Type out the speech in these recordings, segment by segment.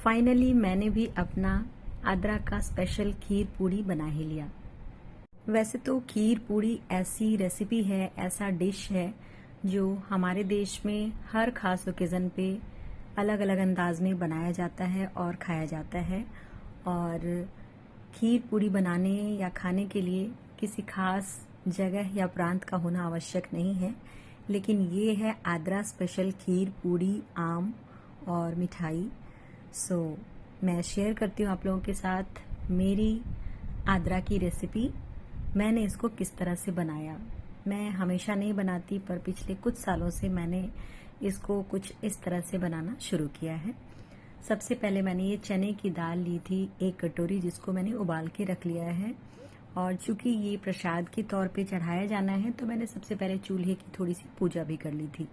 Finally मैंने भी अपना आद्रा का स्पेशल खीर पूड़ी बना ही लिया। वैसे तो खीर पूड़ी ऐसी रेसिपी है, ऐसा डिश है जो हमारे देश में हर खास ओकेजन पे अलग अलग अंदाज में बनाया जाता है और खाया जाता है। और खीर पूड़ी बनाने या खाने के लिए किसी खास जगह या प्रांत का होना आवश्यक नहीं है, लेकिन ये है आद्रा स्पेशल खीर पूड़ी, आम और मिठाई। मैं शेयर करती हूँ आप लोगों के साथ मेरी आद्रा की रेसिपी। मैंने इसको किस तरह से बनाया। मैं हमेशा नहीं बनाती, पर पिछले कुछ सालों से मैंने इसको कुछ इस तरह से बनाना शुरू किया है। सबसे पहले मैंने ये चने की दाल ली थी 1 कटोरी, जिसको मैंने उबाल के रख लिया है। और चूंकि ये प्रसाद के तौर पे चढ़ाया जाना है, तो मैंने सबसे पहले चूल्हे की थोड़ी सी पूजा भी कर ली थी।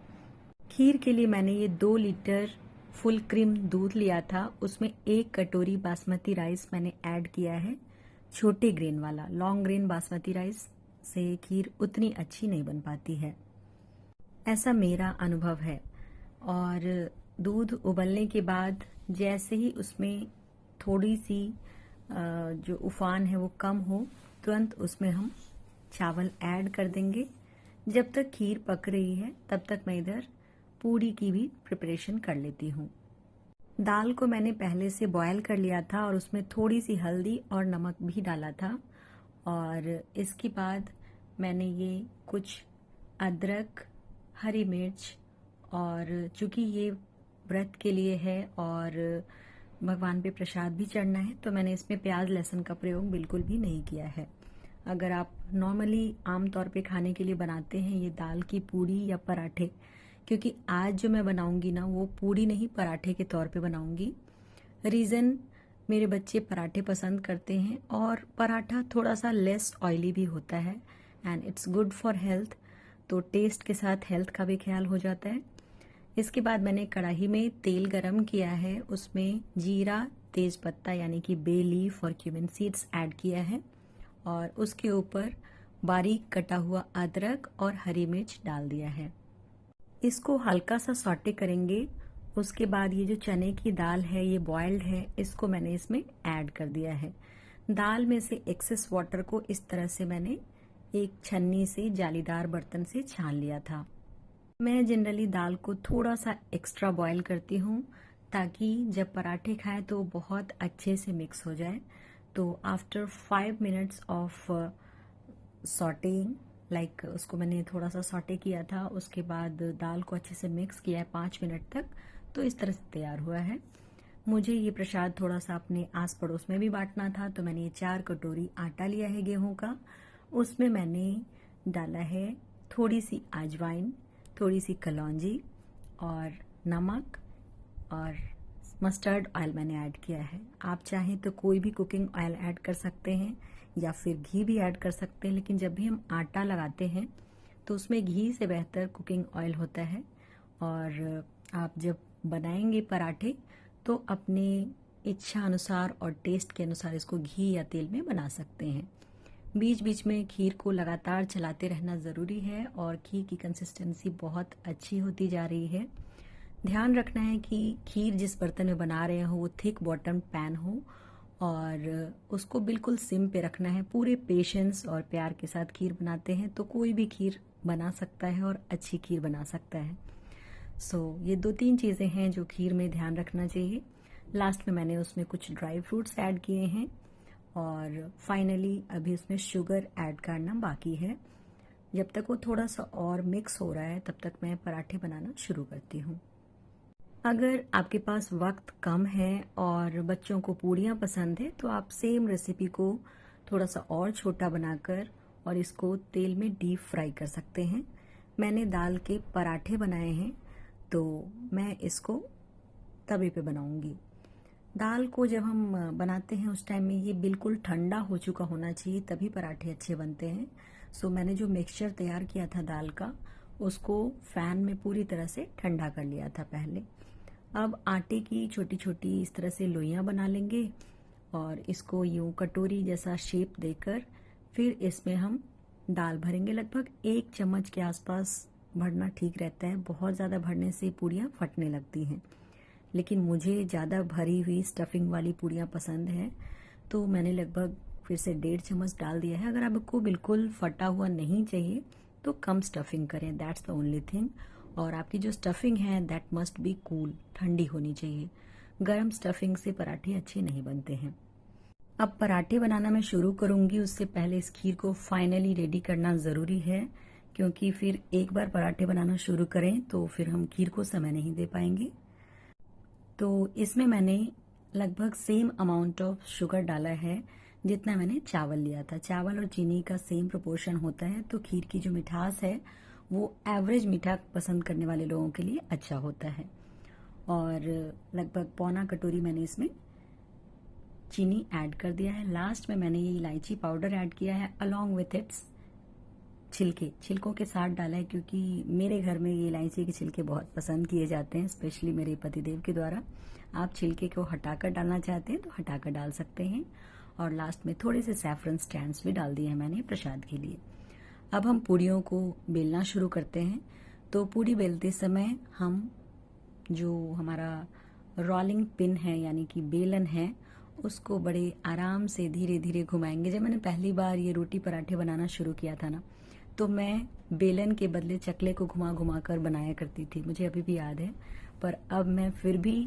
खीर के लिए मैंने ये 2 लीटर फुल क्रीम दूध लिया था, उसमें 1 कटोरी बासमती राइस मैंने ऐड किया है, छोटे ग्रेन वाला। लॉन्ग ग्रेन बासमती राइस से खीर उतनी अच्छी नहीं बन पाती है, ऐसा मेरा अनुभव है। और दूध उबलने के बाद जैसे ही उसमें थोड़ी सी जो उफान है वो कम हो, तुरंत उसमें हम चावल ऐड कर देंगे। जब तक खीर पक रही है तब तक मैं इधर पूड़ी की भी प्रिपरेशन कर लेती हूँ। दाल को मैंने पहले से बॉयल कर लिया था और उसमें थोड़ी सी हल्दी और नमक भी डाला था। और इसके बाद मैंने ये कुछ अदरक, हरी मिर्च, और चूंकि ये व्रत के लिए है और भगवान पे प्रसाद भी चढ़ना है, तो मैंने इसमें प्याज लहसुन का प्रयोग बिल्कुल भी नहीं किया है। अगर आप नॉर्मली आमतौर पे खाने के लिए बनाते हैं ये दाल की पूड़ी या पराठे, क्योंकि आज जो मैं बनाऊंगी ना वो पूड़ी नहीं पराठे के तौर पे बनाऊंगी। रीज़न, मेरे बच्चे पराठे पसंद करते हैं और पराठा थोड़ा सा लेस ऑयली भी होता है and it's good for health, तो टेस्ट के साथ हेल्थ का भी ख्याल हो जाता है। इसके बाद मैंने कढ़ाई में तेल गरम किया है, उसमें जीरा, तेज पत्ता यानी कि बे लीफ और क्यूमिन सीड्स ऐड किया है और उसके ऊपर बारीक कटा हुआ अदरक और हरी मिर्च डाल दिया है। इसको हल्का सा सॉटे करेंगे। उसके बाद ये जो चने की दाल है ये बॉइल्ड है, इसको मैंने इसमें ऐड कर दिया है। दाल में से एक्सेस वाटर को इस तरह से मैंने एक छन्नी से, जालीदार बर्तन से छान लिया था। मैं जनरली दाल को थोड़ा सा एक्स्ट्रा बॉईल करती हूँ ताकि जब पराठे खाएं तो बहुत अच्छे से मिक्स हो जाए। तो आफ्टर 5 मिनट्स ऑफ सॉटेइंग, लाइक उसको मैंने थोड़ा सा सॉटे किया था, उसके बाद दाल को अच्छे से मिक्स किया है 5 मिनट तक, तो इस तरह से तैयार हुआ है। मुझे ये प्रसाद थोड़ा सा अपने आस पड़ोस में भी बांटना था, तो मैंने ये 4 कटोरी आटा लिया है गेहूं का। उसमें मैंने डाला है थोड़ी सी अजवाइन, थोड़ी सी कलौंजी और नमक और मस्टर्ड ऑयल मैंने ऐड किया है। आप चाहें तो कोई भी कुकिंग ऑयल ऐड कर सकते हैं या फिर घी भी ऐड कर सकते हैं, लेकिन जब भी हम आटा लगाते हैं तो उसमें घी से बेहतर कुकिंग ऑयल होता है। और आप जब बनाएंगे पराठे तो अपने इच्छा अनुसार और टेस्ट के अनुसार इसको घी या तेल में बना सकते हैं। बीच बीच में खीर को लगातार चलाते रहना ज़रूरी है और खीर की कंसिस्टेंसी बहुत अच्छी होती जा रही है। ध्यान रखना है कि खीर जिस बर्तन में बना रहे हो वो थिक बॉटम पैन हो और उसको बिल्कुल सिम पे रखना है। पूरे पेशेंस और प्यार के साथ खीर बनाते हैं तो कोई भी खीर बना सकता है और अच्छी खीर बना सकता है। ये 2-3 चीज़ें हैं जो खीर में ध्यान रखना चाहिए। लास्ट में मैंने उसमें कुछ ड्राई फ्रूट्स ऐड किए हैं और फाइनली अभी उसमें शुगर ऐड करना बाकी है। जब तक वो थोड़ा सा और मिक्स हो रहा है तब तक मैं पराठे बनाना शुरू करती हूँ। अगर आपके पास वक्त कम है और बच्चों को पूड़ियाँ पसंद है तो आप सेम रेसिपी को थोड़ा सा और छोटा बनाकर और इसको तेल में डीप फ्राई कर सकते हैं। मैंने दाल के पराठे बनाए हैं तो मैं इसको तवे पे बनाऊंगी। दाल को जब हम बनाते हैं उस टाइम में ये बिल्कुल ठंडा हो चुका होना चाहिए, तभी पराठे अच्छे बनते हैं। मैंने जो मिक्सचर तैयार किया था दाल का, उसको फैन में पूरी तरह से ठंडा कर लिया था पहले। अब आटे की छोटी छोटी इस तरह से लोइयां बना लेंगे और इसको यूं कटोरी जैसा शेप देकर फिर इसमें हम दाल भरेंगे। लगभग 1 चम्मच के आसपास भरना ठीक रहता है, बहुत ज़्यादा भरने से पूड़ियाँ फटने लगती हैं। लेकिन मुझे ज़्यादा भरी हुई स्टफिंग वाली पूड़ियाँ पसंद है, तो मैंने लगभग फिर से 1.5 चम्मच डाल दिया है। अगर आपको बिल्कुल फटा हुआ नहीं चाहिए तो कम स्टफिंग करें, दैट्स द ओनली थिंग। और आपकी जो स्टफिंग है दैट मस्ट बी कूल, ठंडी होनी चाहिए। गरम स्टफिंग से पराठे अच्छे नहीं बनते हैं। अब पराठे बनाना मैं शुरू करूंगी, उससे पहले इस खीर को फाइनली रेडी करना ज़रूरी है, क्योंकि फिर एक बार पराठे बनाना शुरू करें तो फिर हम खीर को समय नहीं दे पाएंगे। तो इसमें मैंने लगभग सेम अमाउंट ऑफ शुगर डाला है जितना मैंने चावल लिया था। चावल और चीनी का सेम प्रोपोर्शन होता है, तो खीर की जो मिठास है वो एवरेज मीठा पसंद करने वाले लोगों के लिए अच्छा होता है। और लगभग पौना कटोरी मैंने इसमें चीनी ऐड कर दिया है। लास्ट में मैंने ये इलायची पाउडर ऐड किया है अलोंग विथ इट्स छिलकों के साथ डाला है, क्योंकि मेरे घर में ये इलायची के छिलके बहुत पसंद किए जाते हैं, स्पेशली मेरे पतिदेव के द्वारा। आप छिलके को हटाकर डालना चाहते हैं तो हटाकर डाल सकते हैं। और लास्ट में थोड़े से सैफरन स्टैंड्स भी डाल दिए हैं मैंने प्रसाद के लिए। अब हम पूड़ियों को बेलना शुरू करते हैं। तो पूड़ी बेलते समय हम जो हमारा रोलिंग पिन है यानी कि बेलन है, उसको बड़े आराम से धीरे धीरे घुमाएंगे। जब मैंने पहली बार ये रोटी पराठे बनाना शुरू किया था ना, तो मैं बेलन के बदले चकले को घुमा घुमा कर बनाया करती थी, मुझे अभी भी याद है। पर अब मैं फिर भी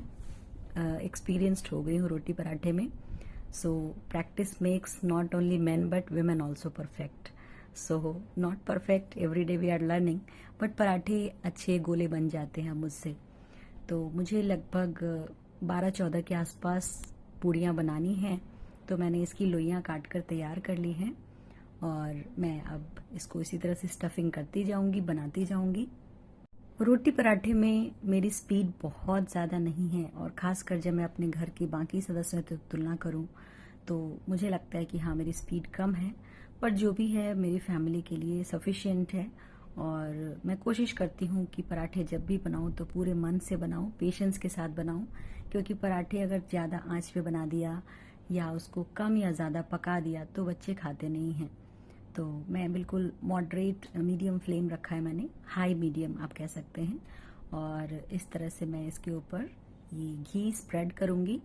एक्सपीरियंस्ड हो गई हूँ रोटी पराठे में। So practice makes not only man but women also perfect. So not perfect, every day we are learning, but पराठे अच्छे गोले बन जाते हैं मुझसे। तो मुझे लगभग 12-14 के आसपास पूड़ियाँ बनानी हैं, तो मैंने इसकी लोइयाँ काट कर तैयार कर ली हैं। और मैं अब इसको इसी तरह से स्टफिंग करती जाऊंगी, बनाती जाऊंगी। रोटी पराठे में मेरी स्पीड बहुत ज़्यादा नहीं है, और ख़ासकर जब मैं अपने घर के बाकी सदस्यों से तुलना करूं तो मुझे लगता है कि हाँ मेरी स्पीड कम है, पर जो भी है मेरी फैमिली के लिए सफिशिएंट है। और मैं कोशिश करती हूँ कि पराठे जब भी बनाऊँ तो पूरे मन से बनाऊँ, पेशेंस के साथ बनाऊँ, क्योंकि पराठे अगर ज़्यादा आंच पे बना दिया या उसको कम या ज़्यादा पका दिया तो बच्चे खाते नहीं हैं। तो मैं बिल्कुल मॉडरेट मीडियम फ्लेम रखा है मैंने, हाई मीडियम आप कह सकते हैं। और इस तरह से मैं इसके ऊपर ये घी स्प्रेड करूंगी।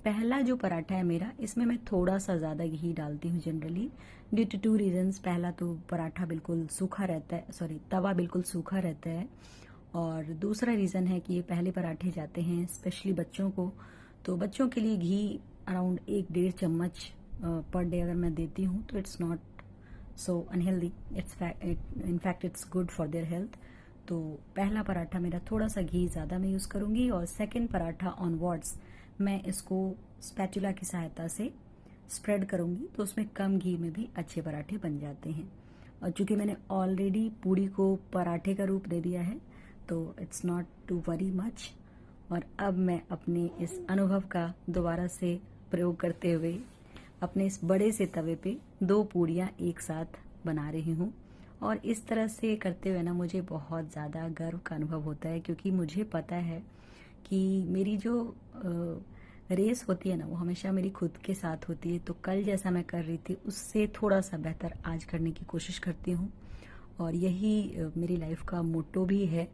पहला जो पराठा है मेरा, इसमें मैं थोड़ा सा ज़्यादा घी डालती हूँ जनरली, ड्यू टू 2 रीजंस। पहला तो पराठा बिल्कुल सूखा रहता है, सॉरी तवा बिल्कुल सूखा रहता है। और दूसरा रीज़न है कि ये पहले पराठे जाते हैं स्पेशली बच्चों को, तो बच्चों के लिए घी अराउंड 1-1.5 चम्मच पर डे अगर मैं देती हूँ तो it's not so unhealthy, in fact it's good for their health. तो पहला पराठा मेरा थोड़ा सा घी ज़्यादा मैं यूज़ करूँगी, और सेकंड पराठा ऑनवर्ड्स मैं इसको स्पैचुला की सहायता से स्प्रेड करूँगी, तो उसमें कम घी में भी अच्छे पराठे बन जाते हैं। और चूंकि मैंने ऑलरेडी पूड़ी को पराठे का रूप दे दिया है तो it's not to worry much. और अब मैं अपने इस अनुभव का दोबारा से प्रयोग करते हुए अपने इस बड़े से तवे पे 2 पूड़ियाँ एक साथ बना रही हूँ। और इस तरह से करते हुए ना मुझे बहुत ज़्यादा गर्व का अनुभव होता है, क्योंकि मुझे पता है कि मेरी जो रेस होती है ना वो हमेशा मेरी खुद के साथ होती है। तो कल जैसा मैं कर रही थी उससे थोड़ा सा बेहतर आज करने की कोशिश करती हूँ। और यही मेरी लाइफ का मोटो भी है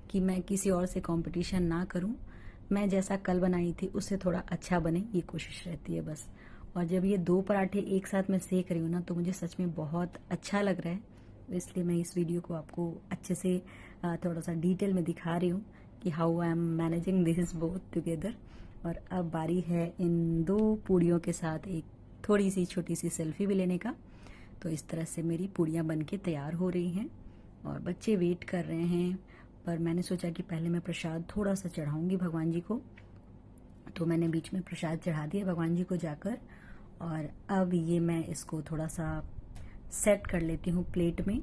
कि मैं किसी और से कंपटीशन ना करूँ, मैं जैसा कल बनाई थी उससे थोड़ा अच्छा बने, ये कोशिश रहती है बस। और जब ये 2 पराठे एक साथ मैं सेक रही हूँ ना तो मुझे सच में बहुत अच्छा लग रहा है, इसलिए मैं इस वीडियो को आपको अच्छे से थोड़ा सा डिटेल में दिखा रही हूँ कि how I am managing this both together. और अब बारी है इन 2 पूड़ियों के साथ एक थोड़ी सी छोटी सी सेल्फी भी लेने का। तो इस तरह से मेरी पूड़ियाँ बन के तैयार हो रही हैं और बच्चे वेट कर रहे हैं, पर मैंने सोचा कि पहले मैं प्रसाद थोड़ा सा चढ़ाऊंगी भगवान जी को, तो मैंने बीच में प्रसाद चढ़ा दिया भगवान जी को जाकर। और अब ये मैं इसको थोड़ा सा सेट कर लेती हूँ प्लेट में,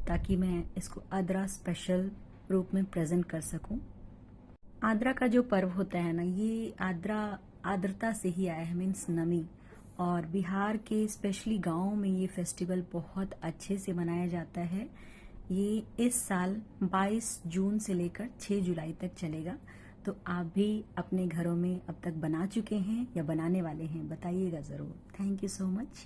ताकि मैं इसको आद्रा स्पेशल रूप में प्रेजेंट कर सकूं। आद्रा का जो पर्व होता है ना, ये आर्द्रता से ही आया है, मीन्स नमी। और बिहार के स्पेशली गाँव में ये फेस्टिवल बहुत अच्छे से मनाया जाता है। ये इस साल 22 जून से लेकर 6 जुलाई तक चलेगा। तो आप भी अपने घरों में अब तक बना चुके हैं या बनाने वाले हैं, बताइएगा ज़रूर। Thank you so much.